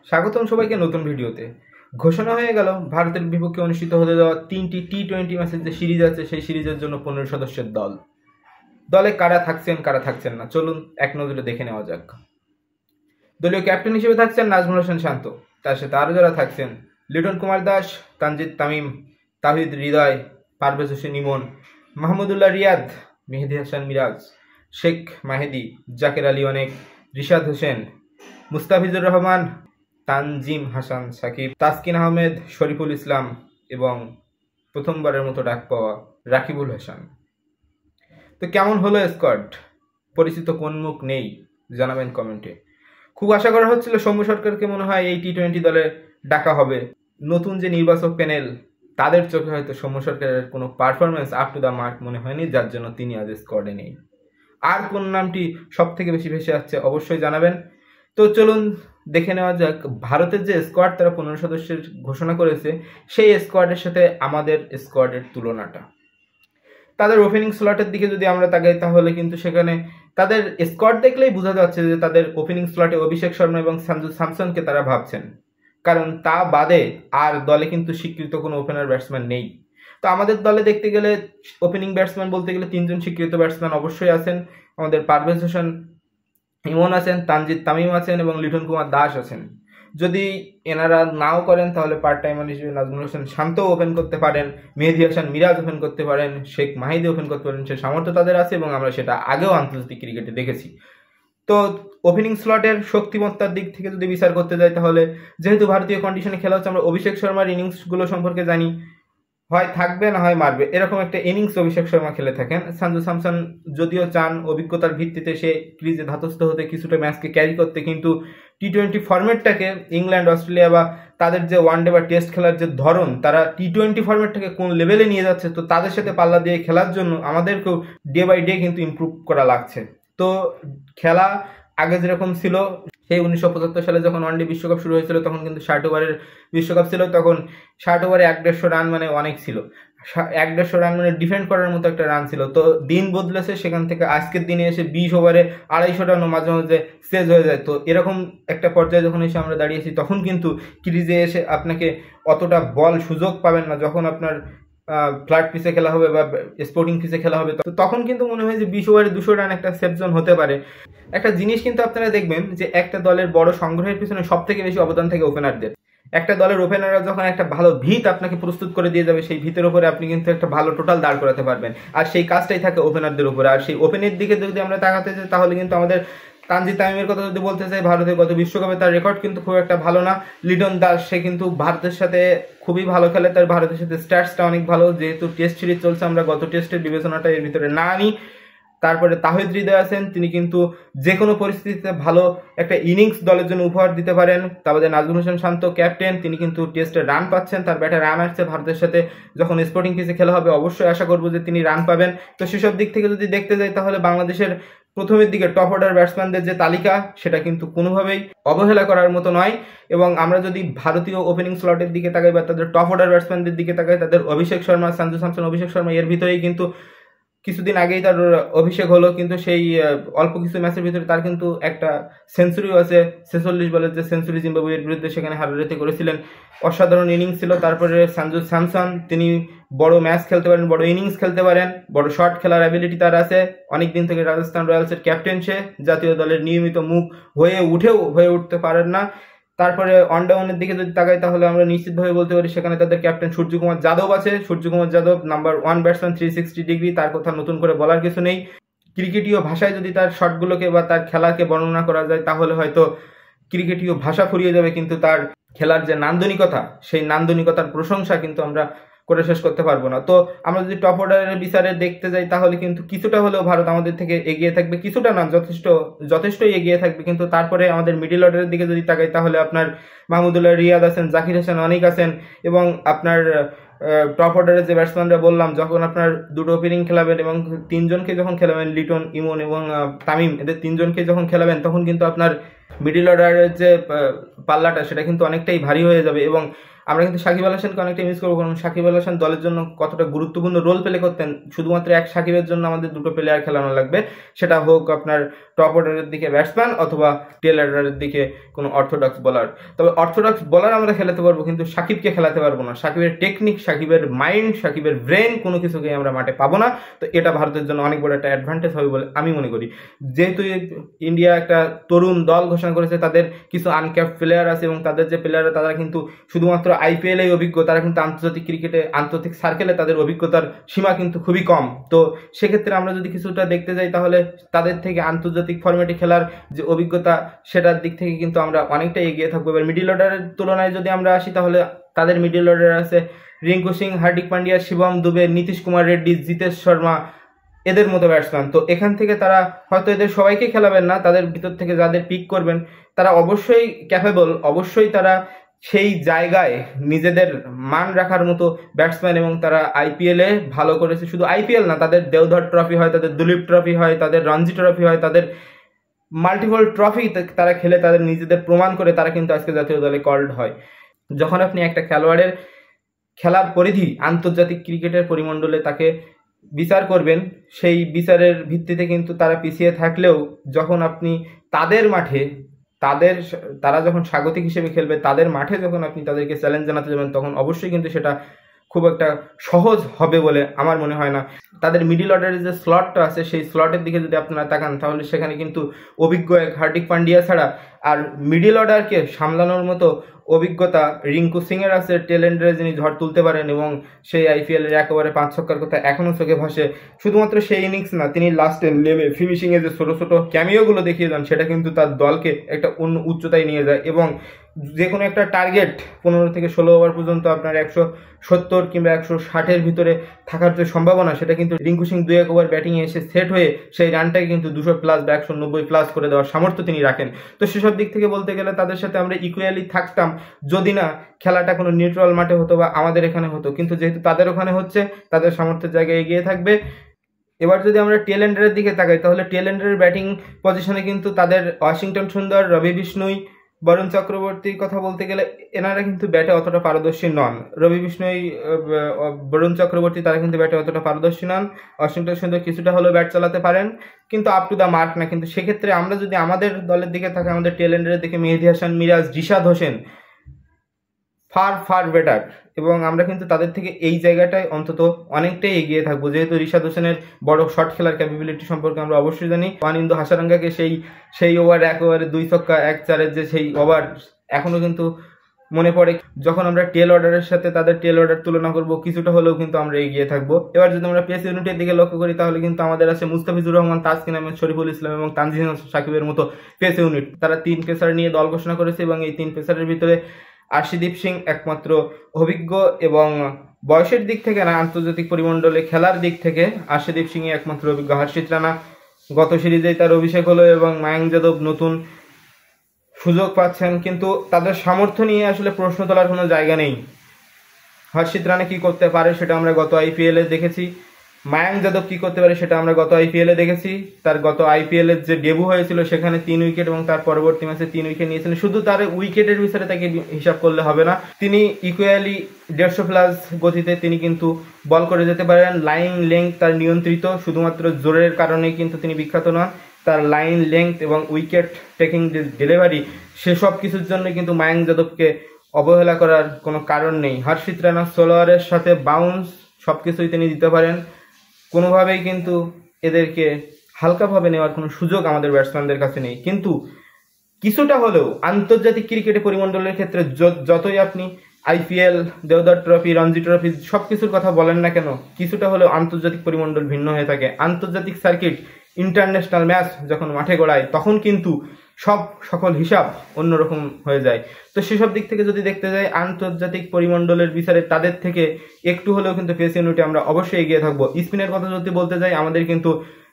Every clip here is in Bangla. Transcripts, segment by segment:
স্বাগতম সবাইকে নতুন ভিডিওতে। ঘোষণা হয়ে গেল ভারতের বিপক্ষে অনুষ্ঠিত হতে যাওয়া 3টি টি-20 ম্যাচের যে সিরিজ আছে সেই সিরিজের জন্য 15 সদস্যের দল। দলে কারা থাকছেন কারা থাকছেন না চলুন এক নজরে দেখে নেওয়া যাক। দলীয় ক্যাপ্টেন হিসেবে থাকছেন নাজমুল হোসেন শান্ত, তার সাথে আরও যারা থাকছেন লিটন কুমার দাস, তানজিদ তামিম, তাহিদ হৃদয়, পারভেজ হোসেন ইমন, মাহমুদুল্লাহ রিয়াদ, মেহেদী হাসান মিরাজ, শেখ মাহেদী, জাকের আলী অনেক, রিশাদ হোসেন, মুস্তাফিজুর রহমান, তানজিম হাসান সাকিব, তাসকিন আহমেদ, শরীফুল ইসলাম এবং প্রথমবারের মতো ডাক পাওয়া রাকিবুল হাসান। তো কেমন হলো স্কোয়াড? পরিচিত কোন মুখ নেই জানাবেন কমেন্টে। খুব আশা করা হচ্ছিল সৌম্য সরকারকে মনে হয় এই টি-20 দলে ডাকা হবে। নতুন যে নির্বাচক প্যানেল তাদের চোখে হয়তো সৌম্য সরকারের কোনো performance up to the mark মনে হয়নি, যার জন্য তিনি আজ স্কোয়াডে নেই। আর কোন নামটি সব থেকে বেশি ভেসে আসছে অবশ্যই জানাবেন। তো চলুন দেখে নেওয়া যাক ভারতের যে স্কোয়াড তারা 15 সদস্যের ঘোষণা করেছে সেই স্কোয়াডের সাথে আমাদের স্কোয়াডের তুলনাটা। তাদের ওপেনিং স্লটের দিকে যদি আমরা তাকাই তাহলে কিন্তু সেখানে তাদের স্কোয়াড দেখলেই বোঝা যাচ্ছে যে তাদের ওপেনিং স্লটে অভিষেক শর্মা এবং সঞ্জু স্যামসনকে তারা ভাবছেন, কারণ তা বাদে আর দলে কিন্তু স্বীকৃত কোনো ওপেনার ব্যাটসম্যান নেই। তো আমাদের দলে দেখতে গেলে ওপেনিং ব্যাটসম্যান বলতে গেলে 3জন স্বীকৃত ব্যাটসম্যান অবশ্যই আছেন। আমাদের পারভেজ হোসেন ইমন আছেন, তানজিদ তামিম আছেন এবং লিটন কুমার দাস আছেন। যদি এনারা নাও করেন তাহলে পার্ট টাইমার হিসেবে নাজমুল হোসেন শান্ত ওপেন করতে পারেন, মেহেদী হাসান মিরাজ ওপেন করতে পারেন, শেখ মাহিদি ওপেন করতে পারেন, সে সামর্থ্য তাদের আছে এবং আমরা সেটা আগেও আন্তর্জাতিক ক্রিকেটে দেখেছি। তো ওপেনিং স্লটের শক্তিমত্তার দিক থেকে যদি বিচার করতে যাই তাহলে যেহেতু ভারতীয় কন্ডিশনে খেলা হচ্ছে, আমরা অভিষেক শর্মার ইনিংসগুলো সম্পর্কে জানি, হয় থাকবে না হয় মারবে, এরকম একটা ইনিংস অভিষেক শর্মা খেলে থাকেন। সঞ্জু স্যামসন যদিও চান অভিজ্ঞতার ভিত্তিতে সে ক্রিজে ধাতস্থ হতে, কিছুটা ম্যাচকে ক্যারি করতে, কিন্তু টি-20 ফরম্যাটটাকে ইংল্যান্ড, অস্ট্রেলিয়া বা তাদের যে ওয়ানডে বা টেস্ট খেলার যে ধরন, তারা টি-20 ফরম্যাটটাকে কোন লেভেলে নিয়ে যাচ্ছে, তো তাদের সাথে পাল্লা দিয়ে খেলার জন্য আমাদেরকেও ডে বাই ডে কিন্তু ইমপ্রুভ করা লাগছে। তো খেলা আগে যেরকম ছিল, সেই 1975 সালে যখন ওয়ানডে বিশ্বকাপ শুরু হয়েছিল তখন কিন্তু 60 ওভারের বিশ্বকাপ ছিল, তখন 60 ওভারে 150 রান মানে অনেক ছিল। 150 রান মানে ডিফেন্ড করার মতো একটা রান ছিল। তো দিন বদলেছে, সেখান থেকে আজকের দিনে এসে 20 ওভারে 250 রানও মাঝে মাঝে সেজ হয়ে যায়। তো এরকম একটা পর্যায়ে যখন এসে আমরা দাঁড়িয়েছি তখন কিন্তু ক্রিজে এসে আপনাকে অতটা বল সুযোগ পাবেন না। যখন আপনার ফ্ল্যাট পিচে খেলা হবে বা স্পোর্টিং পিচে খেলা হবে, তো তখন কিন্তু মনে হয় যে 20 ওভারে 200 রান একটা সেফ জোন হতে পারে। একটা জিনিস কিন্তু আপনারা দেখবেন যে একটা দলের বড় সংগ্রহের পিছনে সব থেকে বেশি অবদান থাকে ওপেনারদের। একটা দলের ওপেনাররা যখন একটা ভালো ভিত আপনাকে প্রস্তুত করে দিয়ে যাবে, সেই ভিতের উপরে আপনি কিন্তু একটা ভালো টোটাল দাঁড় করাতে পারবেন, আর সেই কাজটাই থাকে ওপেনারদের উপরে। আর সেই ওপেনের দিকে যদি আমরা তাকাতে চাই তাহলে কিন্তু আমাদের তানজিদ তামিমের কথা যদি বলতে চাই, ভারতের গত বিশ্বকাপে তার রেকর্ড কিন্তু খুব একটা ভালো না। লিটন দাস, সে কিন্তু ভারতের সাথে খুবই ভালো খেলে, তার ভারতের সাথে স্ট্যাটসটা অনেক ভালো। যেহেতু টেস্ট সিরিজ চলছে, আমরা গত টেস্টের বিবেচনাটা এর ভিতরে না আনি। তারপরে তাহিদ হৃদয় আছেন, তিনি কিন্তু যে কোনো পরিস্থিতিতে ভালো একটা ইনিংস দলের জন্য উপহার দিতে পারেন। তারপরে নাজমুল হোসেন শান্ত ক্যাপ্টেন, তিনি কিন্তু টেস্টে রান পাচ্ছেন, তার ব্যাটে রান আসছে। ভারতের সাথে যখন স্পোর্টিং পিচে খেলা হবে অবশ্যই আশা করবো যে তিনি রান পাবেন। তো সেসব দিক থেকে যদি দেখতে যাই তাহলে বাংলাদেশের প্রথমের দিকে টপ অর্ডার ব্যাটসম্যানদের যে তালিকা সেটা কিন্তু কোনোভাবেই অবহেলা করার মতো নয়। এবং আমরা যদি ভারতীয় ওপেনিং স্লটের দিকে তাকাই বা তাদের টপ অর্ডার ব্যাটসম্যানদের দিকে তাকাই, তাদের অভিষেক শর্মা, সঞ্জু স্যামসন, অভিষেক শর্মা এর ভিতরেই কিন্তু কিছুদিন আগেই তার অভিষেক হলো, কিন্তু সেই অল্প কিছু ম্যাচের ভিতরে তার কিন্তু একটা সেঞ্চুরিও আছে। 46 বলের যে সেঞ্চুরি জিম্বাবুয়ের বিরুদ্ধে সেখানে হারারেতে করেছিলেন, অসাধারণ ইনিংস ছিল। তারপরে সঞ্জু স্যামসন, তিনি বড় ম্যাচ খেলতে পারেন, বড় ইনিংস খেলতে পারেন, বড় শট খেলার অ্যাবিলিটি তার আছে। অনেকদিন থেকে রাজস্থান রয়্যালসের ক্যাপ্টেন, সে জাতীয় দলের নিয়মিত মুখ হয়ে উঠতে পারেন না। তারপরে অনডাউনের দিকে যদি তাকাই তাহলে আমরা নিশ্চিতভাবে বলতে পারি সেখানে তাদের ক্যাপ্টেন সূর্যকুমার যাদব আছে। Suryakumar Yadav number 1 batsman, 360 degree, তার কথা নতুন করে বলার কিছু নেই। ক্রিকেটীয় ভাষায় যদি তার শটগুলোকে বা তার খেলাকে বর্ণনা করা যায় তাহলে হয়তো ক্রিকেটীয় ভাষা ফুরিয়ে যাবে, কিন্তু তার খেলার যে নান্দনিকতা, সেই নান্দনিকতার প্রশংসা কিন্তু আমরা করে শেষ করতে পারবো না। তো আমরা যদি টপ অর্ডারের বিচারে দেখতে যাই তাহলে কিন্তু কিছুটা হলেও ভারত আমাদের থেকে এগিয়ে থাকবে, কিছুটা না, যথেষ্টই এগিয়ে থাকবে। কিন্তু তারপরে আমাদের মিডিল অর্ডারের দিকে যদি তাকাই তাহলে আপনার মাহমুদুল্লাহ রিয়াদ আছেন, জাকির হোসেন অনেক আছেন, এবং আপনার টপ অর্ডারের যে ব্যাটসম্যানরা বললাম, যখন আপনার দুটো ওপেনিং খেলাবেন এবং 3জনকে যখন খেলাবেন, লিটন, ইমন এবং তামিম, এদের 3জনকে যখন খেলাবেন তখন কিন্তু আপনার মিডিল অর্ডারের যে পাল্লাটা সেটা কিন্তু অনেকটাই ভারী হয়ে যাবে। এবং আমরা কিন্তু সাকিব আল হাসানকে অনেকটা মিস করবো, কারণ সাকিব আল হাসান দলের জন্য কতটা গুরুত্বপূর্ণ রোল প্লে করতেন। শুধুমাত্র এক সাকিবের জন্য আমাদের দুটো প্লেয়ার খেলানো লাগবে, সেটা হোক আপনার টপ অর্ডারের দিকে ব্যাটসম্যান অথবা টেল অর্ডারের দিকে কোনো অর্থোডক্স বোলার। তবে অর্থোডক্স বোলার আমরা খেলাতে পারবো, কিন্তু সাকিবকে খেলাতে পারবো না। সাকিবের টেকনিক, সাকিবের মাইন্ড, সাকিবের ব্রেন কোনো কিছুকে আমরা মাঠে পাবো না। তো এটা ভারতের জন্য অনেক বড় একটা অ্যাডভান্টেজ হবে বলে আমি মনে করি। যেহেতু ইন্ডিয়া একটা তরুণ দল ঘোষণা করেছে, তাদের কিছু আনক্যাপ প্লেয়ার আছে এবং তাদের যে প্লেয়াররা তারা কিন্তু শুধুমাত্র আইপিএল এই অভিজ্ঞ, তারা কিন্তু আন্তর্জাতিক ক্রিকেটে, আন্তর্জাতিক সার্কেলে তাদের অভিজ্ঞতার সীমা কিন্তু খুবই কম। তো সেক্ষেত্রে আমরা যদি কিছুটা দেখতে যাই, তাহলে তাদের থেকে আন্তর্জাতিক ফরম্যাটে খেলার যে অভিজ্ঞতা, সেটার দিক থেকে কিন্তু আমরা অনেকটা এগিয়ে থাকবো। এবার মিডিল অর্ডারের তুলনায় যদি আমরা আসি, তাহলে তাদের মিডিল অর্ডার আছে রিঙ্কু সিং, হার্দিক পান্ডিয়া, শিবম দুবে, নীতিশ কুমার রেড্ডি, জিতেশ শর্মা, এদের মতো ব্যাটসম্যান। তো এখান থেকে তারা হয়তো এদের সবাইকে খেলাবেন না, তাদের ভিতর থেকে যাদের পিক করবেন তারা অবশ্যই ক্যাপেবল, অবশ্যই তারা সেই জায়গায় নিজেদের মান রাখার মতো ব্যাটসম্যান, এবং তারা আইপিএলে ভালো করেছে। শুধু আইপিএল না, তাদের দেওধর ট্রফি হয়, তাদের দুলীপ ট্রফি হয়, তাদের রঞ্জি ট্রফি হয়, তাদের মাল্টিপল ট্রফি তারা খেলে তাদের নিজেদের প্রমাণ করে তারা কিন্তু আজকে জাতীয় দলে কল্ড হয়। যখন আপনি একটা খেলোয়াড়ের খেলার পরিধি আন্তর্জাতিক ক্রিকেটের পরিমণ্ডলে তাকে বিচার করবেন, সেই বিচারের ভিত্তিতে কিন্তু তারা পিছিয়ে থাকলেও যখন আপনি তাদের মাঠে তারা যখন স্বাগতিক হিসেবে খেলবে, তাদের মাঠে যখন আপনি তাদেরকে চ্যালেঞ্জ জানাতে যাবেন, তখন অবশ্যই কিন্তু সেটা খুব একটা সহজ হবে বলে আমার মনে হয় না। তাদের মিডিল অর্ডারের যে স্লটটা আছে, সেই স্লটের দিকে যদি আপনারা তাকান, তাহলে সেখানে কিন্তু অভিজ্ঞ এক হার্দিক পান্ডিয়া ছাড়া আর মিডিল অর্ডারকে সামলানোর মতো অভিজ্ঞতা রিঙ্কু সিংয়ের আছে, টেলেন্ডারে যিনি ঝড় তুলতে পারেন, এবং সেই আইপিএলের একেবারে 5 ছক্কার কথা এখনও চোখে ভাসে। শুধুমাত্র সেই ইনিংস না, তিনি লাস্টে নেমে ফিনিশিংয়ে যে ছোটো ছোটো ক্যামিওগুলো দেখিয়ে যান, সেটা কিন্তু তার দলকে একটা অন্য উচ্চতায় নিয়ে যায়। এবং যে কোনো একটা টার্গেট 15 থেকে 16 ওভার পর্যন্ত আপনার 170 কিংবা 160-এর ভিতরে থাকার যে সম্ভাবনা, সেটা কিন্তু রিঙ্কু সিং 2-1 ওভার ব্যাটিংয়ে এসে সেট হয়ে সেই রানটাকে কিন্তু 200+ বা 190+ করে দেওয়ার সামর্থ্য তিনি রাখেন। তো সেসব দিক থেকে বলতে গেলে তাদের সাথে আমরা ইকুয়ালি থাকতাম, যদি না খেলাটা কোনো নিউট্রাল মাঠে হতো বা আমাদের এখানে হতো। কিন্তু যেহেতু তাদের ওখানে হচ্ছে, তাদের সামর্থ্যের জায়গায় এগিয়ে থাকবে। এবার যদি আমরা টেলেন্ডারের দিকে তাকাই, তাহলে টেলেন্ডারের ব্যাটিং পজিশনে কিন্তু তাদের ওয়াশিংটন সুন্দর, রবি বিষ্ণুই, বরুণ চক্রবর্তীর কথা বলতে গেলে এনারা কিন্তু ব্যাটে অতটা পারদর্শী নন। রবি বিষ্ণুই, বরুণ চক্রবর্তী তারা কিন্তু ব্যাটে অতটা পারদর্শী নন। ওয়াশিংটন সুন্দর কিছুটা হলেও ব্যাট চালাতে পারেন, কিন্তু আপ টু দ্য মার্ক না। কিন্তু সেক্ষেত্রে আমরা যদি আমাদের দলের দিকে থাকি, আমাদের টেলেন্ডারের দিকে মেহেদী হাসান মিরাজ, জিশাদ হোসেন ফার বেটার, এবং আমরা কিন্তু তাদের থেকে এই জায়গাটায় অন্তত অনেকটাই এগিয়ে থাকবো। যেহেতু রিশাদ হোসেনের বড় শট খেলার ক্যাপাবিলিটি সম্পর্কে আমরা অবশ্যই জানি। ওয়ানিন্দু হাসারাঙ্গাকে সেই ওভার 1 ওভারে 2 ছক্কা 1 চারের যে সেই ওভার এখনও কিন্তু মনে পড়ে। যখন আমরা টেল অর্ডারের সাথে তাদের টেল অর্ডার তুলনা করব, কিছুটা হলেও কিন্তু আমরা এগিয়ে থাকবো। এবার যদি আমরা পেস ইউনিটের দিকে লক্ষ্য করি, তাহলে কিন্তু আমাদের আছে মুস্তাফিজুর রহমান, তাসকিন আহমেদ, শরীফুল ইসলাম এবং তানজিম সাকিবের মতো পেস ইউনিট। তারা 3 পেসার নিয়ে দল ঘোষণা করেছে, এবং এই 3 পেসারের ভিতরে আর্শদীপ সিং একমাত্র অভিজ্ঞ, এবং বয়সের দিক থেকে না, আন্তর্জাতিক পরিমণ্ডলে খেলার দিক থেকে আর্শদীপ সিংই একমাত্র অভিজ্ঞ। হর্ষিত রানা গত সিরিজেই তার অভিষেক হলো, এবং মায়াঙ্ক যাদব নতুন সুযোগ পাচ্ছেন, কিন্তু তাদের সামর্থ্য নিয়ে আসলে প্রশ্ন তোলার কোনো জায়গা নেই। হর্ষিত রানা কী করতে পারে সেটা আমরা গত আইপিএলে দেখেছি, মায়াঙ্ক যাদব কী করতে পারে সেটা আমরা গত আইপিএলে দেখেছি। তার গত আইপিএলের যে ডেবু হয়েছিল, সেখানে 3 উইকেট, এবং তার পরবর্তী ম্যাচে 3 উইকেট নিয়েছিলেন। শুধু তার উইকেটের বিচারে তাকে হিসাব করলে হবে না, তিনি ইকুয়ালি 150+ গতিতে তিনি কিন্তু বল করে যেতে পারেন। লাইন লেংথ তার নিয়ন্ত্রিত, শুধুমাত্র জোরের কারণেই কিন্তু তিনি বিখ্যাত নন। তার লাইন লেংথ এবং উইকেট টেকিং ডেলিভারি, সেসব কিছুর জন্য কিন্তু মায়াঙ্ক যাদবকে অবহেলা করার কোনো কারণ নেই। হর্ষিত রানা সোলোয়ারের সাথে বাউন্স সব কিছুই তিনি দিতে পারেন, কোনোভাবেই কিন্তু এদেরকে হালকাভাবে নেওয়ার কোনো সুযোগ আমাদের ব্যাটসম্যানদের কাছে নেই। কিন্তু কিছুটা হলেও আন্তর্জাতিক ক্রিকেটে পরিমণ্ডলের ক্ষেত্রে যতই আপনি IPL, Deodhar trophy, Ranji trophy সব কিছুর কথা বলেন না কেন, কিছুটা হলেও আন্তর্জাতিক পরিমণ্ডল ভিন্ন হয়ে থাকে। আন্তর্জাতিক সার্কিট, ইন্টারন্যাশনাল ম্যাচ যখন মাঠে গড়ায়, তখন কিন্তু সকল হিসাব অন্যরকম হয়ে যায়। তো সেসব দিক থেকে যদি দেখতে যাই, আন্তর্জাতিক পরিমণ্ডলের বিচারে তাদের থেকে একটু হলেও কিন্তু পেস ইউনিটে আমরা অবশ্যই এগিয়ে থাকবো। স্পিনের কথা যদি বলতে যাই, আমাদের কিন্তু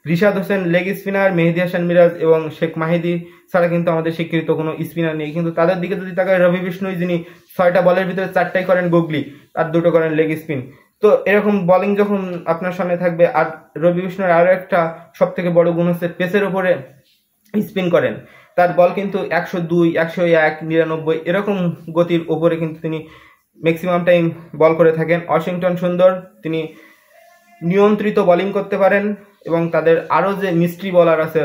রিশাদ হোসেন লেগ স্পিনার, মেহেদী হাসান মিরাজ এবং শেখ মাহিদি ছাড়া কিন্তু আমাদের স্বীকৃত কোনো স্পিনার নেই। কিন্তু তাদের দিকে যদি তাকায়, রবি বিষ্ণুই, যিনি 6টা বলের ভিতরে 4টাই করেন গুগলি আর 2টো করেন লেগ স্পিন। তো এরকম বোলিং যখন আপনার সামনে থাকবে, আর রবি বিষ্ণুর আরও একটা সব থেকে বড় গুণ হচ্ছে পেসের উপরে স্পিন করেন। তার বল কিন্তু 102, 101, 99 এরকম গতির ওপরে কিন্তু তিনি ম্যাক্সিমাম টাইম বল করে থাকেন। ওয়াশিংটন সুন্দর, তিনি নিয়ন্ত্রিত বোলিং করতে পারেন এবং তাদের আরও যে মিস্ট্রি বলার আছে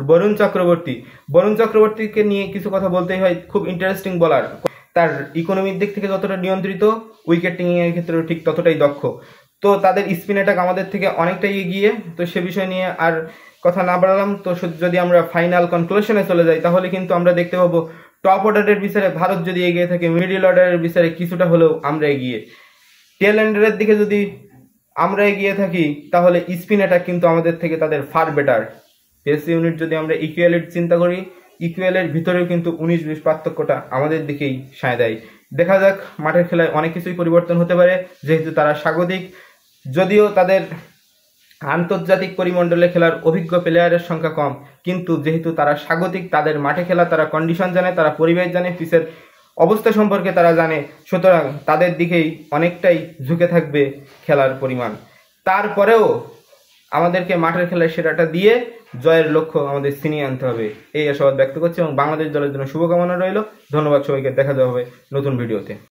বরুণ চক্রবর্তীকে নিয়ে কিছু কথা বলতেই হয়। খুব ইন্টারেস্টিং বলার, তার ইকোনমির দিক থেকে যতটা নিয়ন্ত্রিত, উইকেট টেকিং এর ক্ষেত্রেও ঠিক ততটাই দক্ষ। তো তাদের স্পিন অ্যাটাক আমাদের থেকে অনেকটাই এগিয়ে। তো সে বিষয় নিয়ে আর কথা না বাড়ালাম। তো যদি আমরা ফাইনাল কনক্লুশনে চলে যাই, তাহলে কিন্তু আমরা দেখতে পাবো টপ অর্ডারের বিচারে ভারত যদি এগিয়ে থাকে, মিডল অর্ডারের বিচারে কিছুটা হলেও আমরা এগিয়ে। টেল এন্ডারের দিকে যদি আমরা এগিয়ে থাকি, তাহলে স্পিন অ্যাটাক কিন্তু আমাদের থেকে তাদের ফার বেটার। পেস ইউনিট যদি আমরা ইকুয়ালের চিন্তা করি, ইকুয়ালের ভিতরেও কিন্তু 19-20 পার্থক্যটা আমাদের দিকেই সায় দেয়। দেখা যাক, মাঠের খেলায় অনেক কিছুই পরিবর্তন হতে পারে, যেহেতু তারা স্বাগতিক। যদিও তাদের আন্তর্জাতিক পরিমণ্ডলে খেলার অভিজ্ঞ প্লেয়ারের সংখ্যা কম, কিন্তু যেহেতু তারা স্বাগতিক, তাদের মাঠে খেলা, তারা কন্ডিশন জানে, তারা পরিবেশ জানে, পিচের অবস্থা সম্পর্কে তারা জানে, সুতরাং তাদের দিকেই অনেকটাই ঝুঁকে থাকবে খেলার পরিমাণ। তারপরেও আমাদেরকে মাঠের খেলায় সেরাটা দিয়ে জয়ের লক্ষ্য আমাদের ছিনিয়ে আনতে হবে, এই আশাবাদ ব্যক্ত করছি এবং বাংলাদেশ দলের জন্য শুভকামনা রইল। ধন্যবাদ সবাইকে, দেখা যাবে নতুন ভিডিওতে।